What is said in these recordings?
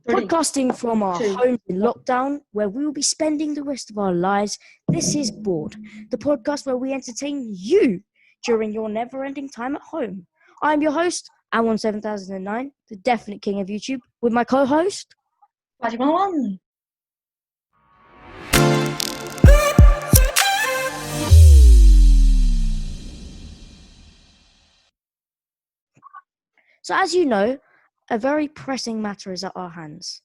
Podcasting from our home in lockdown, where we will be spending the rest of our lives, this is Bored, the podcast where we entertain you during your never-ending time at home. I'm your host, Awan7009, the definite king of YouTube, with my co-host, One. So as you know, a very pressing matter is at our hands.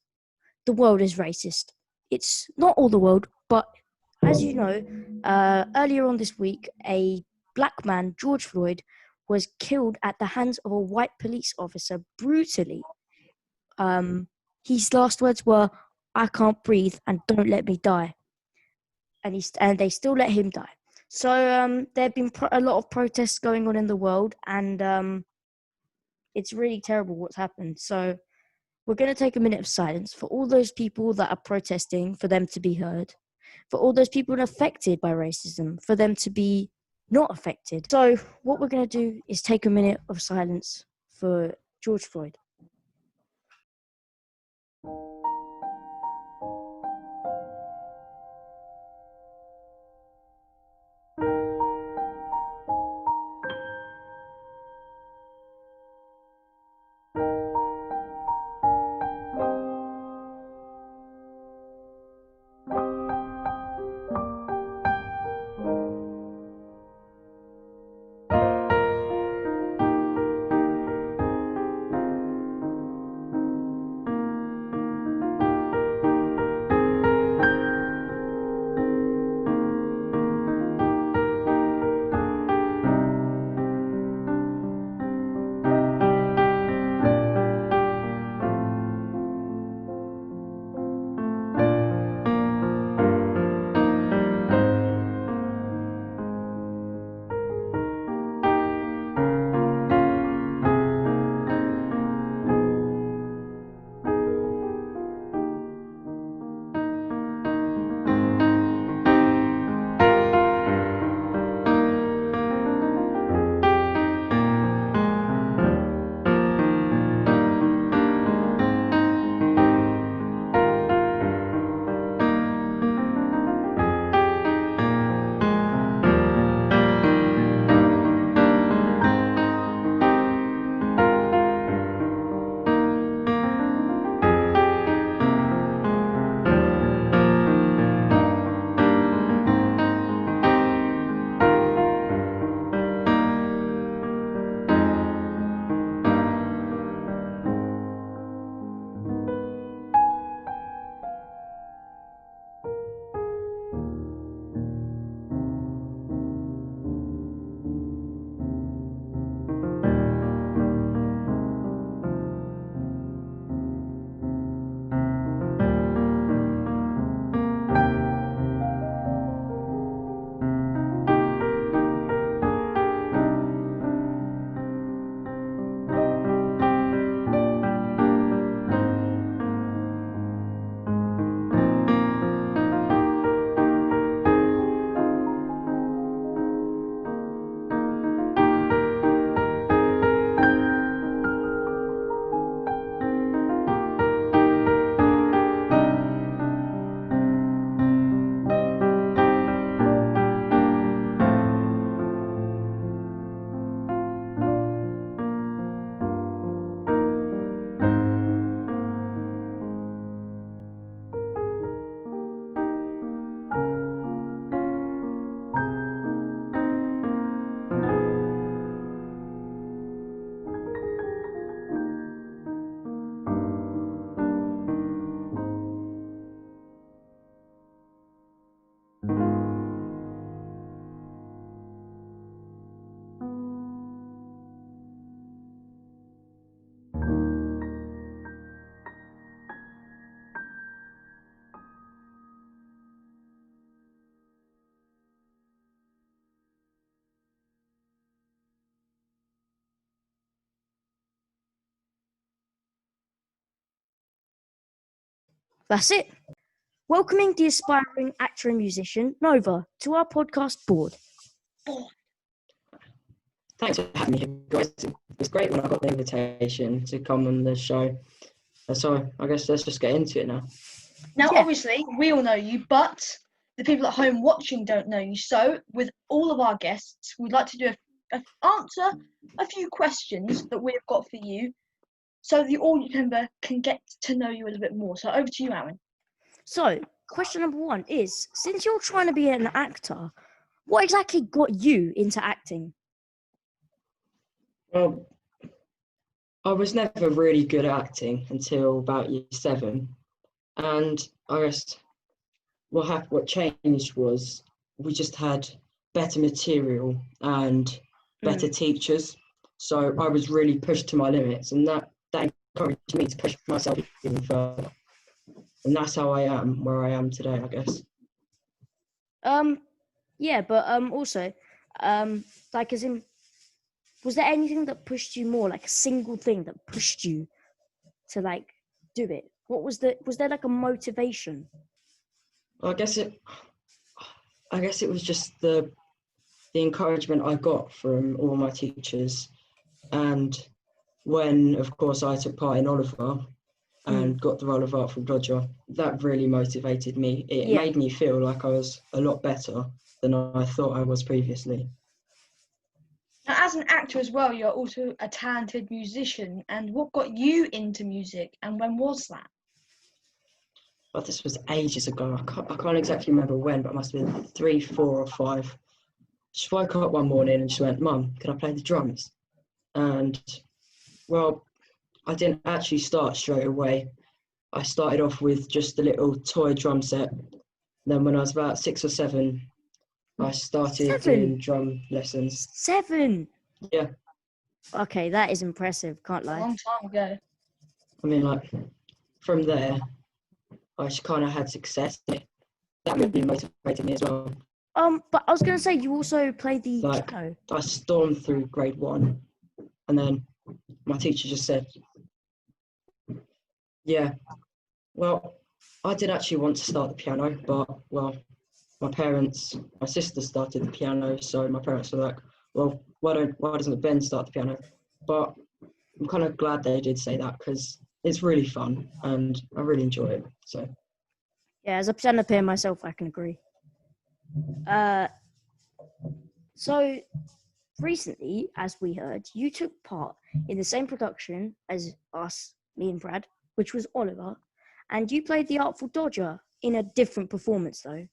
The world is racist. It's not all the world, but as you know, earlier on this week, a black man, George Floyd, was killed at the hands of a white police officer brutally. His last words were, "I can't breathe and don't let me die." And they still let him die. So there have been a lot of protests going on in the world, and it's really terrible what's happened. So we're going to take a minute of silence for all those people that are protesting, for them to be heard, for all those people affected by racism, for them to be not affected. So what we're going to do is take a minute of silence for George Floyd. That's it. Welcoming the aspiring actor and musician, Nova, to our podcast Bored. Thanks for having me here, guys. It was great when I got the invitation to come on the show. So I guess let's just get into it now. Now, Yeah. obviously, we all know you, but the people at home watching don't know you. So, with all of our guests, we'd like to do answer a few questions that we've got for you, so the audience member can get to know you a little bit more. So, over to you, Aaron. So, question number 1 is, since you're trying to be an actor, what exactly got you into acting? Well, I was never really good at acting until about year 7, and I guess what changed was we just had better material and better teachers. So I was really pushed to my limits, and that encouraged me to push myself even further. And that's how I am where I am today, I guess. Yeah, but also, like, as in, was there anything that pushed you more, like a single thing that pushed you to like do it? Was there like a motivation? I guess it was just the encouragement I got from all my teachers, and when, of course, I took part in Oliver and got the role of Artful Dodger, that really motivated me. It made me feel like I was a lot better than I thought I was previously. Now, as an actor as well, you're also a talented musician. And what got you into music, and when was that? But this was ages ago. I can't exactly remember when, but it must have been 3, 4, or 5. She woke up one morning and she went, "Mum, can I play the drums?" And, well, I didn't actually start straight away. I started off with just a little toy drum set. Then when I was about 6 or 7, I started doing drum lessons. 7? Yeah. Okay, that is impressive, can't A lie. long time ago. I mean, like, from there, I just kind of had success. That really motivated me as well. But I was going to say, you also played the piano. I stormed through grade 1, and then my teacher just said, "Yeah, well, I did actually want to start the piano, but, well, my sister started the piano, so my parents were like, well, why doesn't Ben start the piano?" But I'm kind of glad they did say that, because it's really fun and I really enjoy it. So yeah, as a piano player myself, I can agree. So recently, as we heard, you took part in the same production as us, me and Brad, which was Oliver, and you played the Artful Dodger in a different performance, though.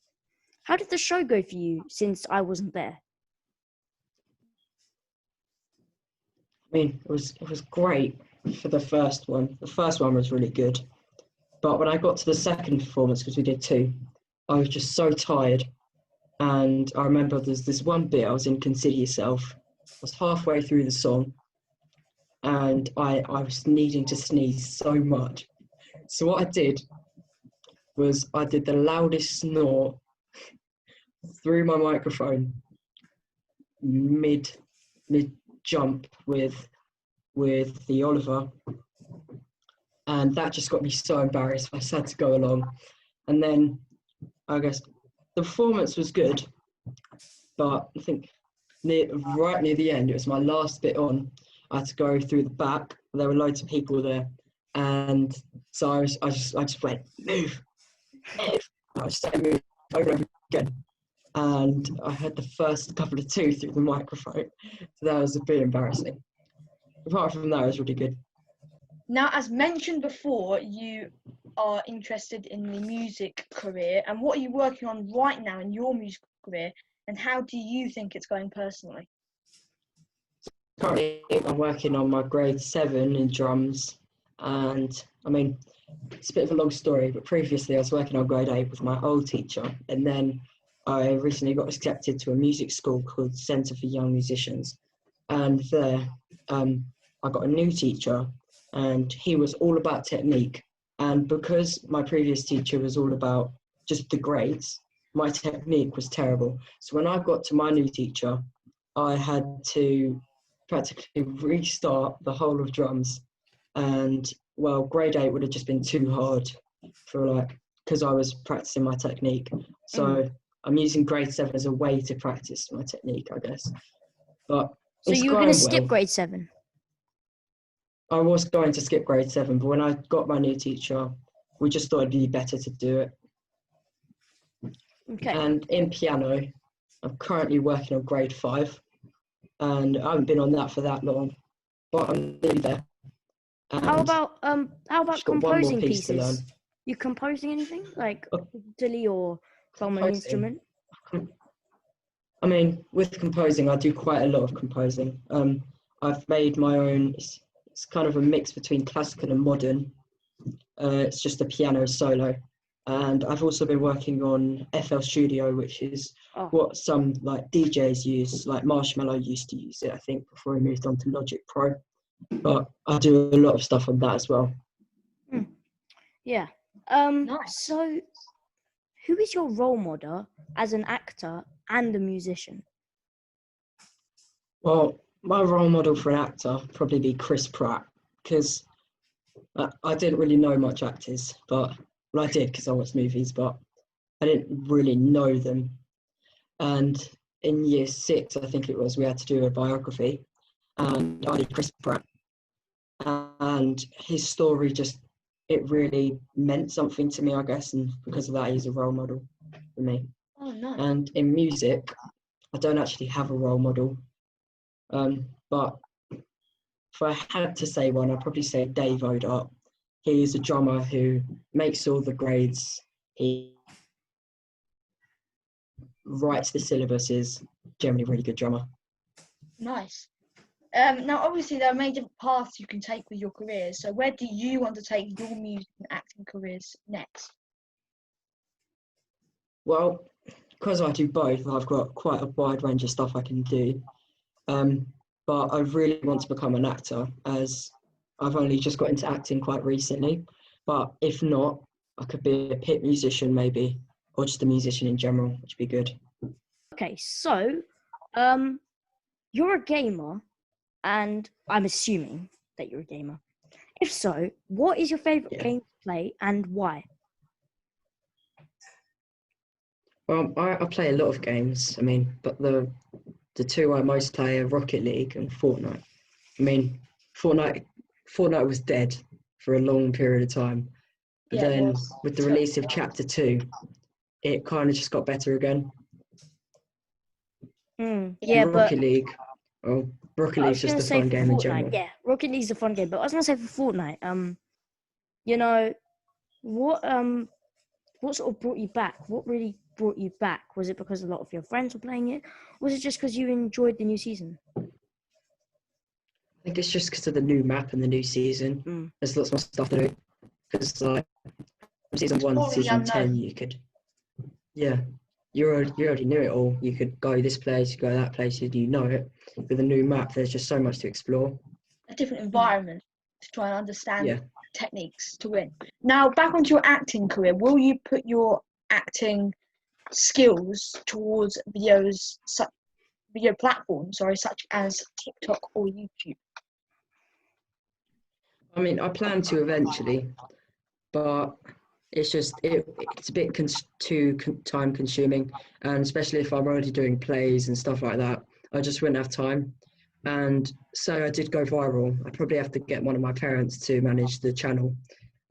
How did the show go for you, since I wasn't there? I mean, it was great for the first one. The first one was really good, but when I got to the second performance, because we did 2, I was just so tired. And I remember there's this one bit I was in Consider Yourself. I was halfway through the song, and I was needing to sneeze so much. So what I did was I did the loudest snort through my microphone mid jump with the Oliver, and that just got me so embarrassed. I just had to go along, and then I guess the performance was good, but I think right near the end, it was my last bit on. I had to go through the back. There were loads of people there, and so I just went, "Move, move." I was saying move over and over again, and I had the first couple of 2 through the microphone, so that was a bit embarrassing. Apart from that, it was really good. Now, as mentioned before, you are interested in the music career, and what are you working on right now in your music career, and how do you think it's going personally? Currently, I'm working on my grade 7 in drums, and I mean, it's a bit of a long story, but previously I was working on grade 8 with my old teacher, and then I recently got accepted to a music school called Centre for Young Musicians, and there I got a new teacher, and he was all about technique. And because my previous teacher was all about just the grades, my technique was terrible. So when I got to my new teacher, I had to practically restart the whole of drums. And, well, grade 8 would have just been too hard because I was practicing my technique. So I'm using grade 7 as a way to practice my technique, I guess. But So it's you were going to going skip well. grade 7? I was going to skip grade 7, but when I got my new teacher, we just thought it'd be better to do it. Okay. And in piano, I'm currently working on grade 5, and I haven't been on that for that long, but I'm nearly there. How And about just got one more composing piece to learn. pieces? You composing anything like Oh, digitally or from an composing. instrument? I mean, with composing, I do quite a lot of composing. I've made my own. It's kind of a mix between classical and modern. It's just a piano solo, and I've also been working on FL Studio, which is Oh. what some like DJs use. Like Marshmello used to use it, I think, before he moved on to Logic Pro. But I do a lot of stuff on that as well. Yeah. Nice. So who is your role model as an actor and a musician? Well, my role model for an actor would probably be Chris Pratt, because I didn't really know much actors, but well, I did because I watched movies, but I didn't really know them. And in year 6, I think it was, we had to do a biography, and I did Chris Pratt. And his story it really meant something to me, I guess, and because of that, he's a role model for me. Oh, nice. And in music, I don't actually have a role model, but if I had to say one, I'd probably say Dave Odart. He's a drummer who makes all the grades. He writes the syllabuses. Generally, really good drummer. Nice. Now, obviously, there are many different paths you can take with your careers. So, where do you want to take your music and acting careers next? Well, because I do both, I've got quite a wide range of stuff I can do. But I really want to become an actor, as I've only just got into acting quite recently. But if not, I could be a pit musician maybe, or just a musician in general, which would be good. Okay, so you're a gamer, and I'm assuming that you're a gamer. If so, what is your favorite game to play and why? Well, I play a lot of games. I mean, but the two I most play are Rocket League and Fortnite. I mean, Fortnite was dead for a long period of time. But Yeah, it then was. with the release of Chapter 2, it kind of just got better again. Yeah, but Rocket League, well, Rocket I League's was just gonna a say fun for game in Fortnite, general. yeah, Rocket League's a fun game, but I was gonna say for Fortnite, you know, what sort of brought you back? What really brought you back? Was it because a lot of your friends were playing it? Or was it just because you enjoyed the new season? I think it's just because of the new map and the new season. There's lots more stuff to do. Because like season 1 to season 10, you could, you already knew it all. You could go this place, go that place, you know it. With the new map, there's just so much to explore. A different environment to try and understand techniques to win. Now, back onto your acting career, will you put your acting skills towards video platforms, such as TikTok or YouTube? I mean, I plan to eventually, but it's just it's a bit too time consuming, and especially if I'm already doing plays and stuff like that, I just wouldn't have time. And so I did go viral. I'd probably have to get one of my parents to manage the channel,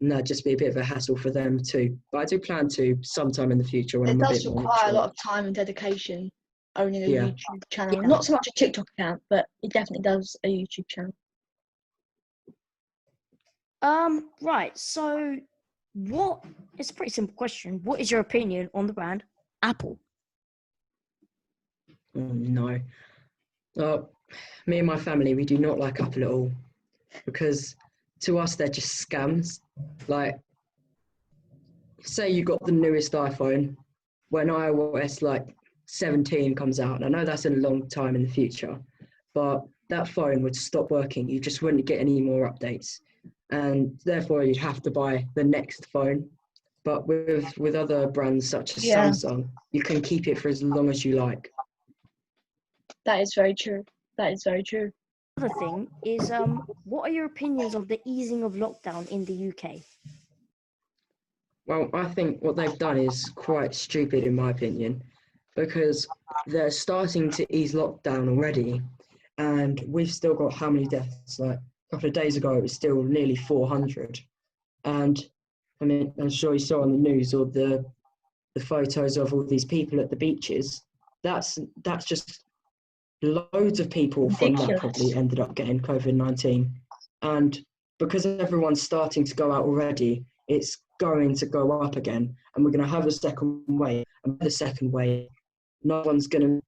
and that'd just be a bit of a hassle for them too. But I do plan to sometime in the future when I'm a bit more mature. It does require a lot of time and dedication owning a YouTube channel. Yeah. Not so much a TikTok account, but it definitely does a YouTube channel. Right. So, it's a pretty simple question. What is your opinion on the brand Apple? No. Me and my family, we do not like Apple at all, because to us they're just scams. Like, say you got the newest iPhone, when iOS like 17 comes out, and I know that's a long time in the future, but that phone would stop working. You just wouldn't get any more updates, and therefore you'd have to buy the next phone. But with other brands such as Samsung, you can keep it for as long as you like. That is very true. That is very true. Another thing is, what are your opinions of the easing of lockdown in the UK? Well, I think what they've done is quite stupid, in my opinion, because they're starting to ease lockdown already, and we've still got how many deaths? Like couple of days ago, it was still nearly 400. And I mean, I'm sure you saw on the news or the photos of all these people at the beaches. That's just loads of people from that Ridiculous. probably ended up getting COVID-19. And because everyone's starting to go out already, it's going to go up again. And we're going to have a second wave. And the second wave, no one's going to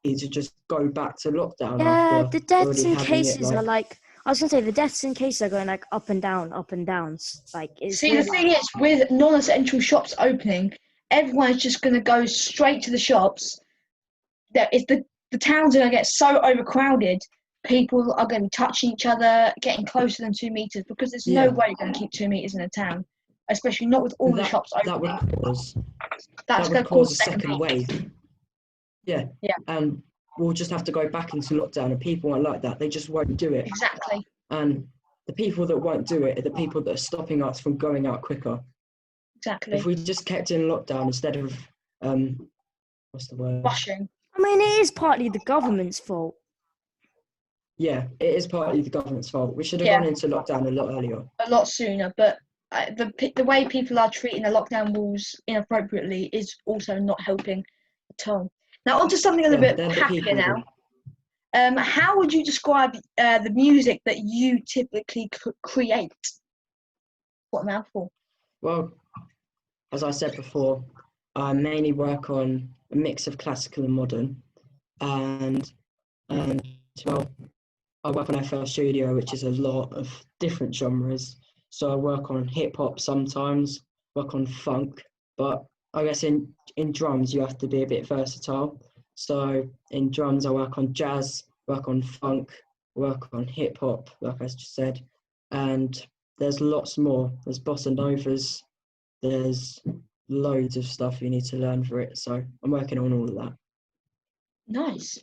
need to just go back to lockdown Yeah, after the deaths already and having it cases are like, I was gonna say the deaths and cases are going like up and down, up and downs. Like it's See, really, the thing is, with non-essential shops opening, everyone's just going to go straight to the shops. The towns are going to get so overcrowded. People are going to be touching each other, getting closer than 2 meters, because there's no Yeah. way you're going to keep 2 meters in a town, especially not with all the shops that would opening. cause That's that going would to cause cause a second wave. Yeah. Yeah. And we'll just have to go back into lockdown, and people aren't like that. They just won't do it. Exactly. And the people that won't do it are the people that are stopping us from going out quicker. Exactly. If we just kept in lockdown instead of what's the word? Rushing. I mean, it is partly the government's fault. Yeah, it is partly the government's fault. We should have Yeah. gone into lockdown a lot earlier. A lot sooner, but the way people are treating the lockdown rules inappropriately is also not helping at all. Now, on to something a little bit they're the happier people now. How would you describe the music that you typically create? What a mouthful. Well, as I said before, I mainly work on a mix of classical and modern, and well, I work on FL Studio, which is a lot of different genres. So I work on hip hop sometimes, work on funk, but I guess in drums you have to be a bit versatile. So in drums I work on jazz, work on funk, work on hip hop, like I just said, and there's lots more. There's bossa novas, there's loads of stuff you need to learn for it. So I'm working on all of that. Nice.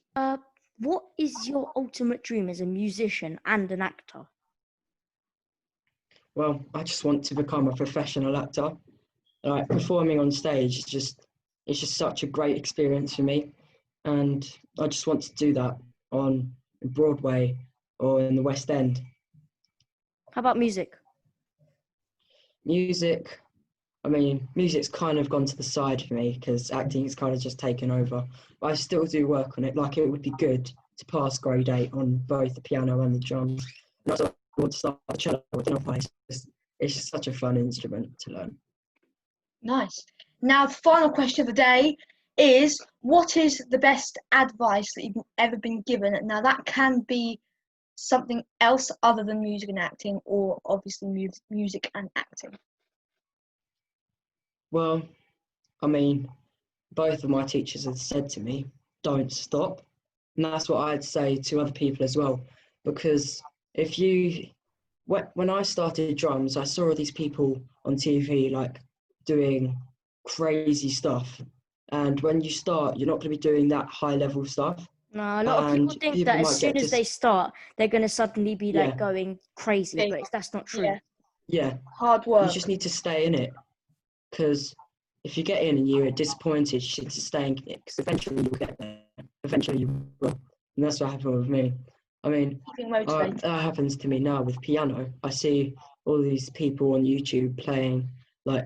What is your ultimate dream as a musician and an actor? Well, I just want to become a professional actor. Like performing on stage it's just such a great experience for me, and I just want to do that on Broadway or in the West End. How about music? Music, I mean, music's kind of gone to the side for me because acting's kind of just taken over. But I still do work on it. Like it would be good to pass grade 8 on both the piano and the drums. And also I want to start the cello. I don't know why. It's just such a fun instrument to learn. Nice. Now, the final question of the day is, what is the best advice that you've ever been given? Now, that can be something else other than music and acting, or obviously music and acting. Well, I mean, both of my teachers had said to me, don't stop. And that's what I'd say to other people as well. Because when I started drums, I saw all these people on TV like doing crazy stuff. And when you start, you're not going to be doing that high level stuff. No, a lot of people And think people that as might soon get as they start, they're going to suddenly be like Yeah. going crazy, Big. but that's not true. Yeah. Yeah, Hard you work. just need to stay in it. Because if you get in and you're disappointed, you should stay in it. Because eventually you'll get there. Eventually you will. And that's what happened with me. I mean, Keeping motivated. that happens to me now with piano. I see all these people on YouTube playing like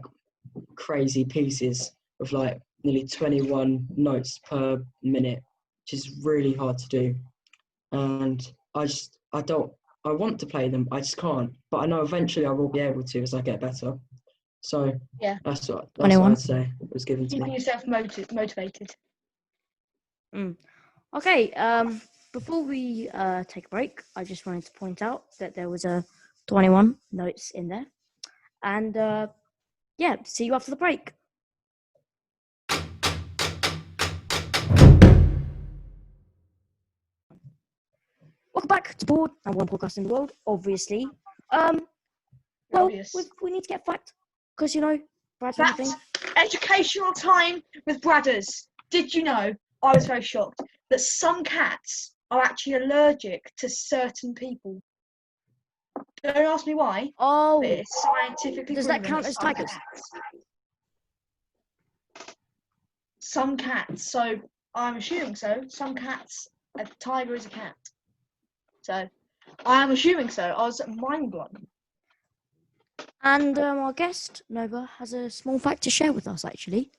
crazy pieces with like nearly 21 notes per minute, which is really hard to do. And I want to play them, I just can't. But I know eventually I will be able to as I get better. So Yeah. that's what 21. I'd say was given to Keeping me. yourself motivated. Okay, before we take a break, I just wanted to point out that there was a 21 notes in there. And yeah, see you after the break. Welcome back to Board, and one podcast in the world, obviously. Well, Obvious. we need to get fact, because, you know, Brad's That's thing. educational time with Bradders. Did you know, I was very shocked, that some cats are actually allergic to certain people? Don't ask me why, Oh, but it's scientifically does that proven count as some tigers? Some cats, so I'm assuming so. Some cats, a tiger is a cat. So I am assuming so. I was mind blown. And our guest, Nova, has a small fact to share with us, actually.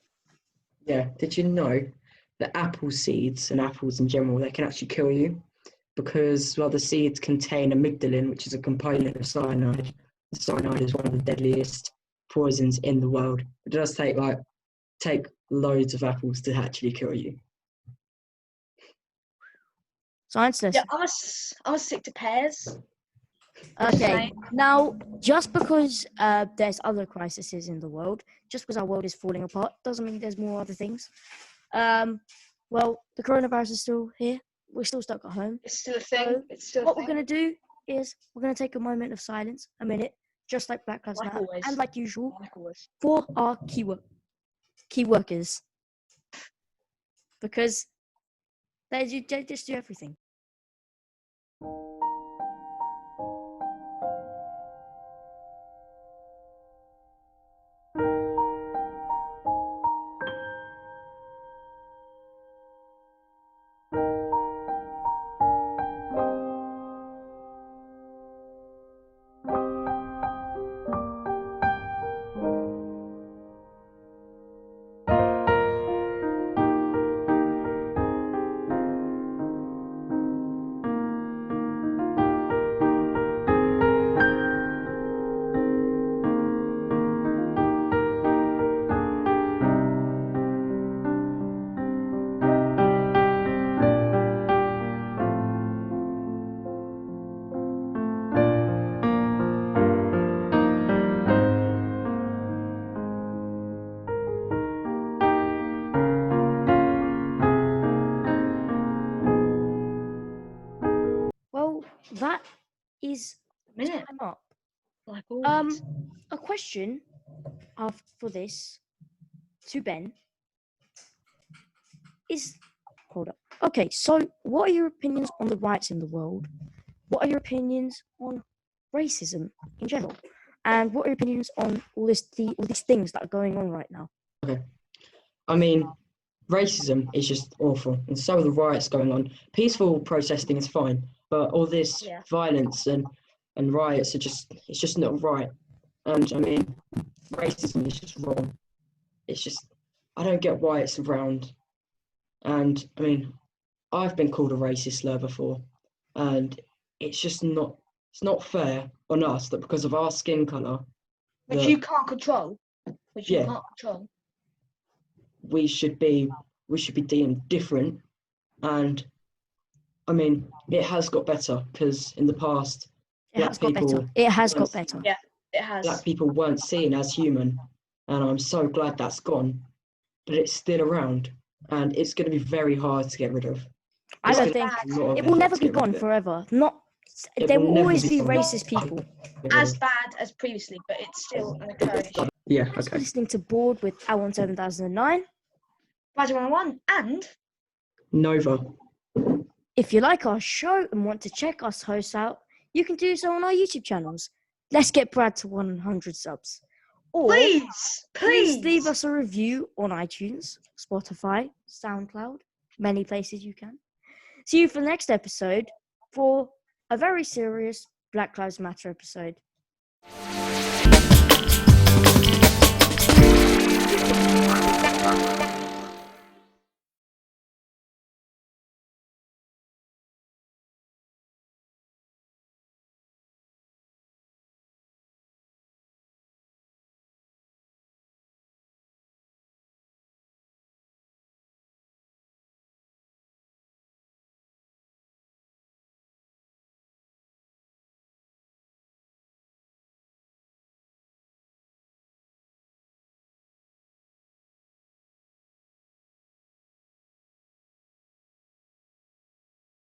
Yeah, did you know that apple seeds and apples in general, they can actually kill you? Because, well, the seeds contain amygdalin, which is a component of cyanide. Cyanide is one of the deadliest poisons in the world. It does take loads of apples to actually kill you. Science lesson. Yeah, I'm a stick to pears. Okay, now, just because there's other crises in the world, just because our world is falling apart, doesn't mean there's more other things. Well, the coronavirus is still here. We're still stuck at home. It's still a thing. So what we're going to do is we're going to take a moment of silence, a minute, just like Black Lives Like Matter, always. and like usual, Like always. for our key workers. Because they just do everything. Well, that is A minute. time up. Like always. A question for this to Ben is, hold up. Okay, so what are your opinions on the riots in the world? What are your opinions on racism in general? And what are your opinions on all these things that are going on right now? Okay. I mean, racism is just awful, and so are the riots going on. Peaceful protesting is fine, but all this Yeah. violence and riots it's just not right. And I mean, racism is just wrong. It's just, I don't get why it's around. And I mean, I've been called a racist slur before, and it's not fair on us that because of our skin colour, Which you can't control. Yeah. we should be deemed different. And I mean, it has got better, because in the past, It has got better. It has got better. Yeah, it has. black people weren't seen as human, and I'm so glad that's gone. But it's still around, and it's going to be very hard to get rid of. I don't think it will never be gone forever. There will always be racist people. As bad as previously, but it's still an occurring. Yeah, Thanks for listening to Board with L1 7009. Badger 101 and Nova. If you like our show and want to check us hosts out, you can do so on our YouTube channels. Let's get Brad to 100 subs. Or please leave us a review on iTunes, Spotify, SoundCloud, many places you can. See you for the next episode for a very serious Black Lives Matter episode.